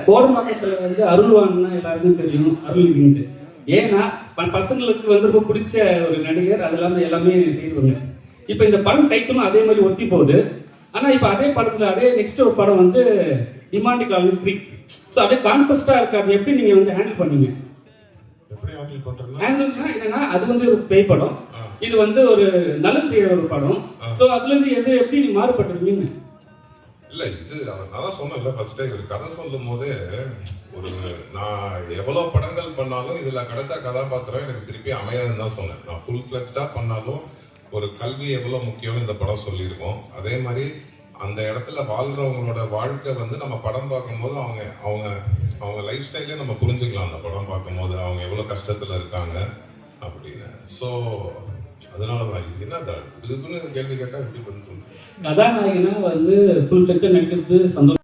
கோடம்பாக்கத்துல வந்து அருள்வான்னா எல்லாருக்கும் தெரியும், அருள்நிதின்ட்டு. ஏன்னா பசங்களுக்கு வந்து ரொம்ப பிடிச்ச ஒரு நடிகர், அது இல்லாமல் எல்லாமே செய்வாங்க. இப்போ இந்த படம் டைட்டிலும் அதே மாதிரி ஒத்தி போகுது. ஆனால் இப்போ அதே படத்தில் அதே நெக்ஸ்ட் ஒரு படம் வந்து டிமாண்டி காலனி 3. ஸோ அப்படியே கான்டெஸ்டாக இருக்காது. எப்படி நீங்கள் வந்து ஹேண்டில் பண்ணீங்க? ஹேண்டில்னா என்னன்னா, அது வந்து ஒரு பேய் படம், இது வந்து ஒரு நல்லது செய்யற ஒரு படம். ஸோ அதுலேருந்து எது எப்படி நீ மாறுபட்டுருக்கீங்க? இல்லை, இது நான் தான் சொன்னேன்ல ஃபர்ஸ்டே, ஒரு கதை சொல்லும் போதே ஒரு நான் எவ்வளோ படங்கள் பண்ணாலும் இதில் கிடைச்ச கதாபாத்திரம் எனக்கு திருப்பி அமையாதுன்னு தான் சொன்னேன். நான் ஃபுல் ஃப்ளெக்ஸ்டாக பண்ணாலும் ஒரு கல்வி எவ்வளோ முக்கியம்னு இந்த படம் சொல்லியிருக்கோம். அதே மாதிரி அந்த இடத்துல வாழ்கிறவங்களோட வாழ்க்கை வந்து நம்ம படம் பார்க்கும்போது அவங்க அவங்க அவங்க லைஃப் ஸ்டைலே நம்ம புரிஞ்சுக்கலாம். அந்த படம் பார்க்கும்போது அவங்க எவ்வளோ கஷ்டத்தில் இருக்காங்க அப்படின்னு. ஸோ அதனால தான் இது என்ன இதுக்குன்னு கேள்வி கேட்டால் எப்படி பதில் சொல்லுங்க. கதாநாயகனா வந்து ஃபுல் ஃப்ளெக்சர் நடிக்கிறது சந்தோஷம்.